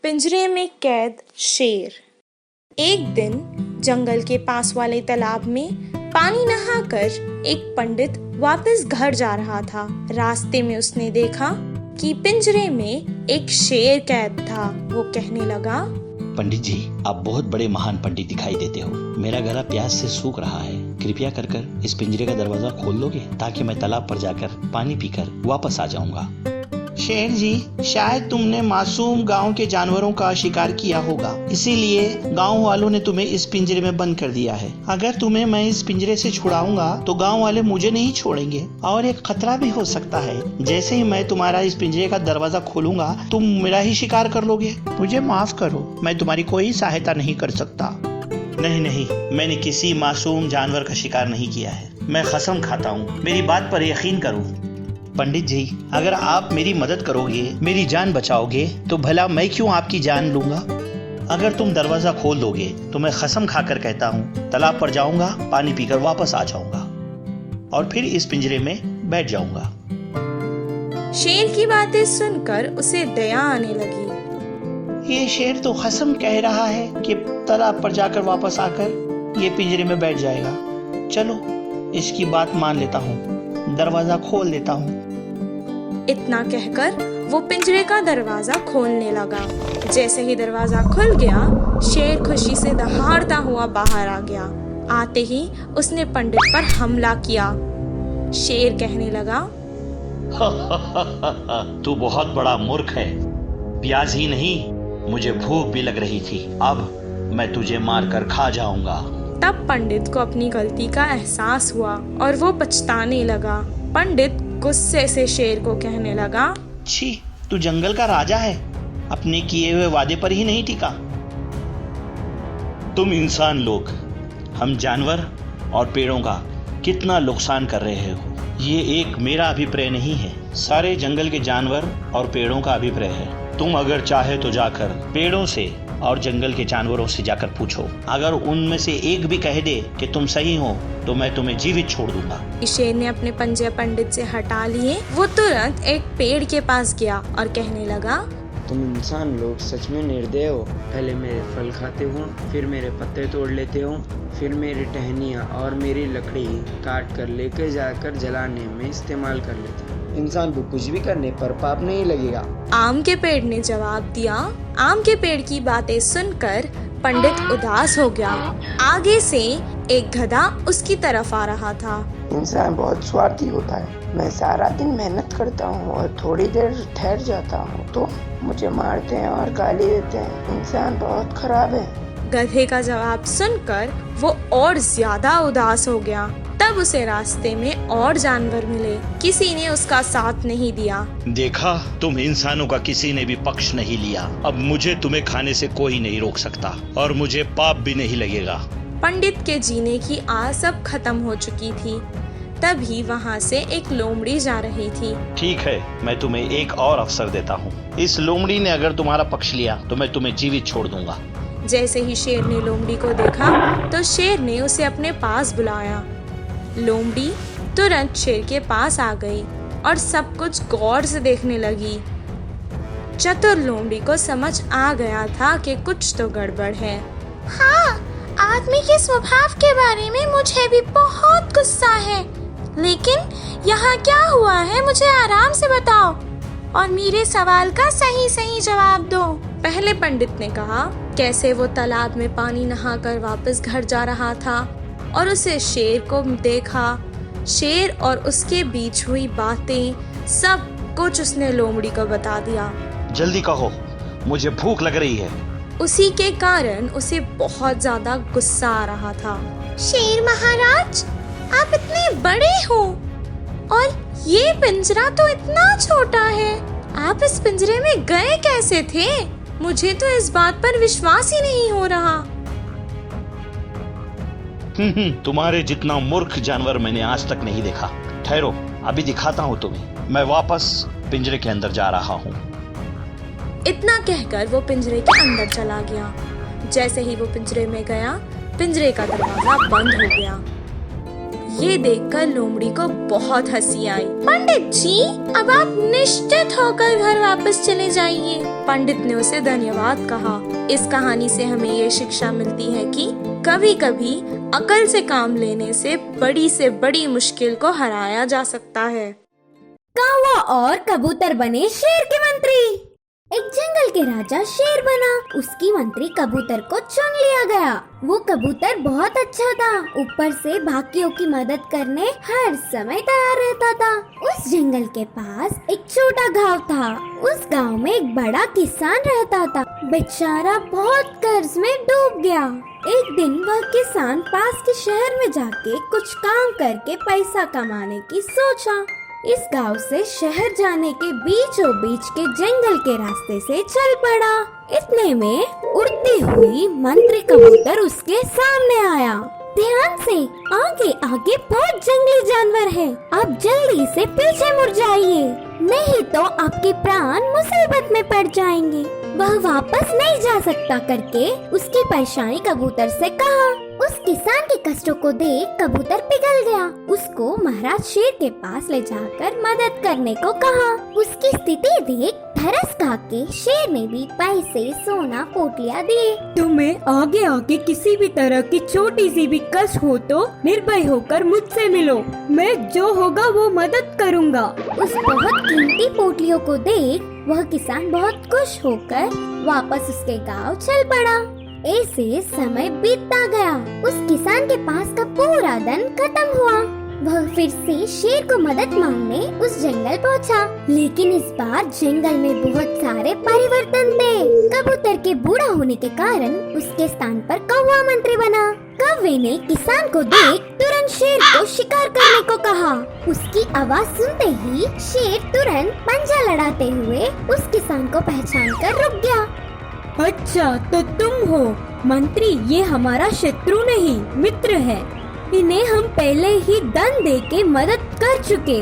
पिंजरे में कैद शेर। एक दिन जंगल के पास वाले तालाब में पानी नहाकर एक पंडित वापस घर जा रहा था। रास्ते में उसने देखा कि पिंजरे में एक शेर कैद था। वो कहने लगा, पंडित जी, आप बहुत बड़े महान पंडित दिखाई देते हो। मेरा गला प्यास से सूख रहा है। कृपया कर इस पिंजरे का दरवाजा खोल दोगे ताकि मैं तालाब पर जाकर पानी पीकर वापस आ जाऊंगा। शेर जी, शायद तुमने मासूम गांव के जानवरों का शिकार किया होगा, इसीलिए गांव वालों ने तुम्हें इस पिंजरे में बंद कर दिया है। अगर तुम्हें मैं इस पिंजरे से छुड़ाऊंगा तो गांव वाले मुझे नहीं छोड़ेंगे और एक खतरा भी हो सकता है। जैसे ही मैं तुम्हारा इस पिंजरे का दरवाजा खोलूंगा तुम मेरा ही शिकार कर लोगे। मुझे माफ करो, मैं तुम्हारी कोई सहायता नहीं कर सकता। नहीं, मैंने किसी मासूम जानवर का शिकार नहीं किया है। मैं कसम खाता हूँ, मेरी बात पर यकीन करो। पंडित जी, अगर आप मेरी मदद करोगे, मेरी जान बचाओगे, तो भला मैं क्यों आपकी जान लूंगा। अगर तुम दरवाजा खोल दोगे तो मैं कसम खाकर कहता हूँ तालाब पर जाऊंगा, पानी पीकर वापस आ जाऊंगा और फिर इस पिंजरे में बैठ जाऊंगा। शेर की बातें सुनकर उसे दया आने लगी। ये शेर तो कसम कह रहा है कि तालाब पर जाकर वापस आकर ये पिंजरे में बैठ जाएगा। चलो, इसकी बात मान लेता हूँ, दरवाजा खोल देता हूँ। इतना कहकर वो पिंजरे का दरवाजा खोलने लगा। जैसे ही दरवाजा खुल गया, शेर खुशी से दहाड़ता हुआ बाहर आ गया। आते ही उसने पंडित पर हमला किया। शेर कहने लगा, तू बहुत बड़ा मूर्ख है। प्यास ही नहीं, मुझे भूख भी लग रही थी। अब मैं तुझे मारकर खा जाऊंगा। तब पंडित को अपनी गलती का एहसास हुआ और वो पछताने लगा। पंडित गुस्से से शेर को कहने लगा, छी, तू जंगल का राजा है, अपने किए हुए वादे पर ही नहीं टिका। तुम इंसान लोग हम जानवर और पेड़ों का कितना नुकसान कर रहे हो। ये एक मेरा अभिप्राय नहीं है, सारे जंगल के जानवर और पेड़ों का अभिप्राय है। तुम अगर चाहे तो जाकर पेड़ों से और जंगल के जानवरों से जाकर पूछो। अगर उनमें से एक भी कह दे कि तुम सही हो तो मैं तुम्हें जीवित छोड़ दूंगा। शेर ने अपने पंजे पंडित से हटा लिए। वो तुरंत एक पेड़ के पास गया और कहने लगा, तुम इंसान लोग सच में निर्दय हो। पहले मेरे फल खाते हो, फिर मेरे पत्ते तोड़ लेते हो, फिर मेरी टहनियाँ और मेरी लकड़ी काट कर लेकर जाकर जलाने में इस्तेमाल कर लेते हो। इंसान को कुछ भी करने पर पाप नहीं लगेगा। आम के पेड़ ने जवाब दिया। आम के पेड़ की बातें सुनकर पंडित उदास हो गया। आगे से एक गधा उसकी तरफ आ रहा था। इंसान बहुत स्वार्थी होता है। मैं सारा दिन मेहनत करता हूँ और थोड़ी देर ठहर जाता हूँ तो मुझे मारते हैं और गाली देते हैं। इंसान बहुत खराब है। गधे का जवाब सुनकर वो और ज्यादा उदास हो गया। तब उसे रास्ते में और जानवर मिले। किसी ने उसका साथ नहीं दिया। देखा, तुम इंसानों का किसी ने भी पक्ष नहीं लिया। अब मुझे तुम्हें खाने से कोई नहीं रोक सकता और मुझे पाप भी नहीं लगेगा। पंडित के जीने की आस अब खत्म हो चुकी थी। तभी वहाँ से एक लोमड़ी जा रही थी। ठीक है, मैं तुम्हें एक और अवसर देता हूँ। इस लोमड़ी ने अगर तुम्हारा पक्ष लिया तो मैं तुम्हें जीवित छोड़ दूंगा। जैसे ही शेर ने लोमड़ी को देखा तो शेर ने उसे अपने पास बुलाया। लोमड़ी तुरंत शेर के पास आ गई और सब कुछ गौर से देखने लगी। चतुर लोमड़ी को समझ आ गया था कि कुछ तो गड़बड़ है। हाँ, आदमी के स्वभाव के बारे में मुझे भी बहुत गुस्सा है, लेकिन यहाँ क्या हुआ है मुझे आराम से बताओ और मेरे सवाल का सही जवाब दो। पहले पंडित ने कहा कैसे वो तालाब में पानी नहाकर वापस घर जा रहा था और उसे शेर को देखा। शेर और उसके बीच हुई बातें सब कुछ उसने लोमड़ी को बता दिया। जल्दी कहो, मुझे भूख लग रही है। उसी के कारण उसे बहुत ज्यादा गुस्सा आ रहा था। शेर महाराज, आप इतने बड़े हो और ये पिंजरा तो इतना छोटा है। आप इस पिंजरे में गए कैसे थे? मुझे तो इस बात पर विश्वास ही नहीं हो रहा। तुम्हारे जितना मूर्ख जानवर मैंने आज तक नहीं देखा। ठहरो, अभी दिखाता हूँ तुम्हें। मैं वापस पिंजरे के अंदर जा रहा हूँ। इतना कहकर वो पिंजरे के अंदर चला गया। जैसे ही वो पिंजरे में गया, पिंजरे का दरवाजा बंद हो गया। ये देखकर लोमड़ी को बहुत हंसी आई। पंडित जी, अब आप निश्चित होकर घर वापस चले जाइए। पंडित ने उसे धन्यवाद कहा। इस कहानी से हमें ये शिक्षा मिलती है कि कभी कभी अकल से काम लेने से बड़ी मुश्किल को हराया जा सकता है। कौवा और कबूतर बने शेर के मंत्री। एक जंगल के राजा शेर बना। उसकी मंत्री कबूतर को चुन लिया गया। वो कबूतर बहुत अच्छा था, ऊपर से बाकियों की मदद करने हर समय तैयार रहता था। उस जंगल के पास एक छोटा गांव था। उस गांव में एक बड़ा किसान रहता था। बेचारा बहुत कर्ज में डूब गया। एक दिन वह किसान पास के शहर में जाके कुछ काम करके पैसा कमाने की सोचा। इस गांव से शहर जाने के बीचों बीच के जंगल के रास्ते से चल पड़ा। इतने में उड़ती हुई मंत्री कबूतर उसके सामने आया। ध्यान से, आगे आगे बहुत जंगली जानवर है, आप जल्दी से पीछे मुड़ जाइए, नहीं तो आपके प्राण मुसीबत में पड़ जाएंगे। वह वापस नहीं जा सकता करके उसकी परेशानी कबूतर से कहा। उस किसान के कष्टों को देख कबूतर पिघल गया। उसको महाराज शेर के पास ले जाकर मदद करने को कहा। उसकी स्थिति देख धरस खा के शेर ने भी पैसे, सोना, पोटलियां दिए। तुम्हें आगे आगे किसी भी तरह की छोटी सी भी कष्ट हो तो निर्भय होकर मुझसे मिलो, मैं जो होगा वो मदद करूँगा। उस बहुत कीमती पोटलियों को देख वह किसान बहुत खुश होकर वापस उसके गांव चल पड़ा। ऐसे समय बीतता गया। उस किसान के पास का पूरा धन खत्म हुआ। वह फिर से शेर को मदद मांगने उस जंगल पहुंचा। लेकिन इस बार जंगल में बहुत सारे परिवर्तन थे। कबूतर के बूढ़ा होने के कारण उसके स्थान पर कौवा मंत्री बना। कौवे ने किसान को देख तुरंत शेर को शिकार करने को कहा। उसकी आवाज सुनते ही शेर तुरंत पंजा लड़ाते हुए उस किसान को पहचान कर रुक गया। अच्छा तो तुम हो मंत्री, ये हमारा शत्रु नहीं मित्र है। इन्हें हम पहले ही दंड दे के मदद कर चुके।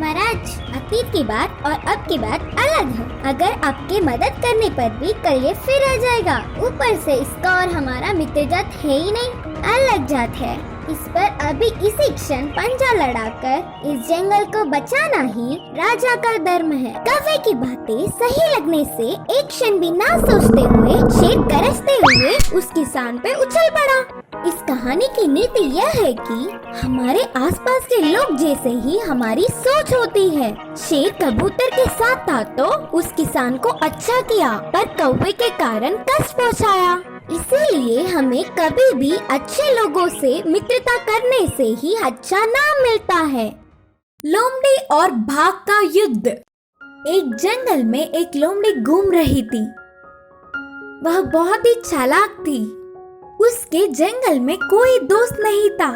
महाराज, अतीत की बात और अब की बात अलग है। अगर आपके मदद करने पर भी कल ये फिर आ जाएगा। ऊपर से इसका और हमारा मित्र जात है ही नहीं, अलग जात है। इस पर अभी इसी क्षण पंजा लड़ाकर इस जंगल को बचाना ही राजा का धर्म है। कौवे की बातें सही लगने से एक क्षण भी ना सोचते हुए शेर गरजते हुए उस किसान पे उछल पड़ा। इस कहानी की नीति यह है कि हमारे आसपास के लोग जैसे ही हमारी सोच होती है। शेर कबूतर के साथ था तो उस किसान को अच्छा किया, पर कौवे के कारण कष्ट पहुंचाया। इसीलिए हमें कभी भी अच्छे लोगों से मित्रता करने से ही अच्छा नाम मिलता है। लोमड़ी और भाग का युद्ध। एक जंगल में एक लोमड़ी घूम रही थी। वह बहुत ही चालाक थी। उसके जंगल में कोई दोस्त नहीं था,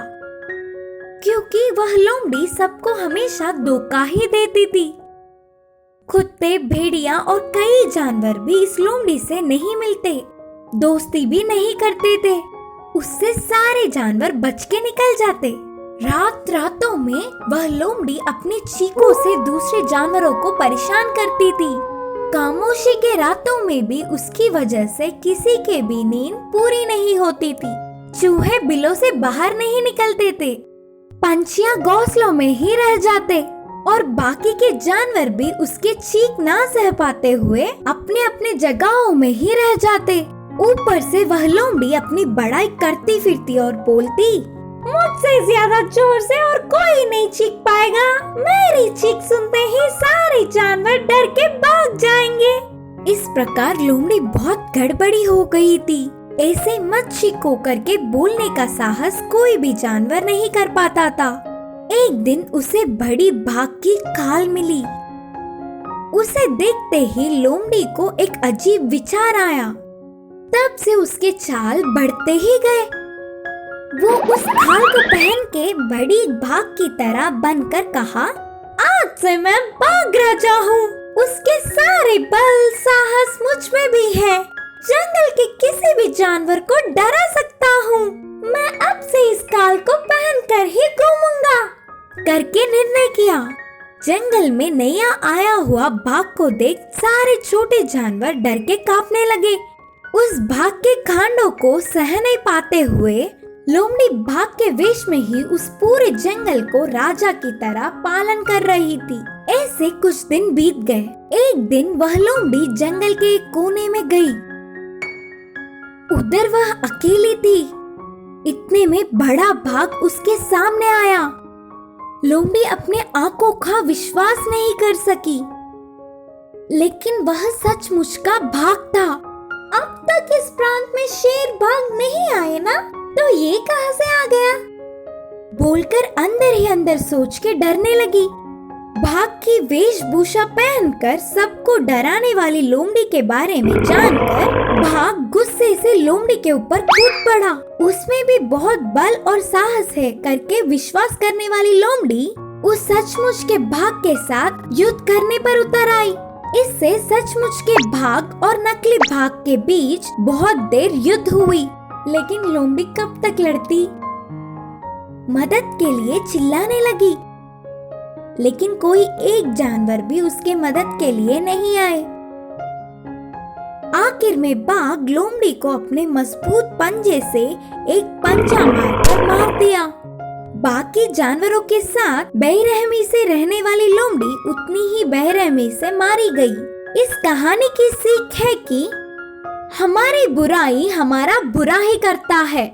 क्योंकि वह लोमड़ी सबको हमेशा धोखा ही देती थी। कुत्ते, भेड़िया और कई जानवर भी इस लोमड़ी से नहीं मिलते, दोस्ती भी नहीं करते थे। उससे सारे जानवर बच के निकल जाते। रातों में वह लोमड़ी अपनी चीखों से दूसरे जानवरों को परेशान करती थी। खामोशी के रातों में भी उसकी वजह से किसी के भी नींद पूरी नहीं होती थी। चूहे बिलों से बाहर नहीं निकलते थे, पंछियां घोंसलों में ही रह जाते और बाकी के जानवर भी उसके चीख ना सह पाते हुए अपने अपने जगहों में ही रह जाते। ऊपर से वह लोमड़ी अपनी बड़ाई करती फिरती और बोलती, मुझसे ज्यादा जोर से और कोई नहीं चीख पाएगा। मेरी चीख सुनते ही सारे जानवर डर के भाग जाएंगे। इस प्रकार लोमड़ी बहुत गड़बड़ी हो गई थी। ऐसे मत चीखो करके बोलने का साहस कोई भी जानवर नहीं कर पाता था। एक दिन उसे बड़ी भाग की खाल मिली। उसे देखते ही लोमड़ी को एक अजीब विचार आया। तब से उसके चाल बढ़ते ही गए। वो उस खाल को पहन के बड़ी भाग की तरह बनकर कहा, आज से मैं बाघ राजा हूँ। उसके सारे बल साहस मुझ में भी है। जंगल के किसी भी जानवर को डरा सकता हूँ। मैं अब से इस खाल को पहन कर ही घूमूंगा करके निर्णय किया। जंगल में नया आया हुआ बाघ को देख सारे छोटे जानवर डर के कांपने लगे। उस बाघ के कांडों को सह नहीं पाते हुए लोमड़ी बाघ के वेश में ही उस पूरे जंगल को राजा की तरह पालन कर रही थी। ऐसे कुछ दिन बीत गए। एक दिन वह लोमड़ी जंगल के एक कोने में गई। उधर वह अकेली थी। इतने में बड़ा बाघ उसके सामने आया। लोमड़ी अपने आंखों का विश्वास नहीं कर सकी, लेकिन वह सचमुच का बाघ था। अब तक इस प्रांत में शेर बाघ नहीं आए ना, तो ये कहां से आ गया? बोलकर अंदर ही अंदर सोच के डरने लगी। बाघ की वेशभूषा पहनकर सबको डराने वाली लोमड़ी के बारे में जानकर बाघ गुस्से से लोमड़ी के ऊपर कूद पड़ा। उसमें भी बहुत बल और साहस है करके विश्वास करने वाली लोमड़ी उस सचमुच के बाघ के साथ युद्ध करने पर उतर आई। इससे सचमुच के बाघ और नकली बाघ के बीच बहुत देर युद्ध हुई, लेकिन लोमड़ी कब तक लड़ती? मदद के लिए चिल्लाने लगी, लेकिन कोई एक जानवर भी उसके मदद के लिए नहीं आए। आखिर में बाघ लोमड़ी को अपने मजबूत पंजे से एक पंजा मारकर मार दिया। बाकी जानवरों के साथ बेरहमी से रहने वाली लोमड़ी उतनी ही बेरहमी से मारी गई। इस कहानी की सीख है कि हमारी बुराई हमारा बुरा ही करता है।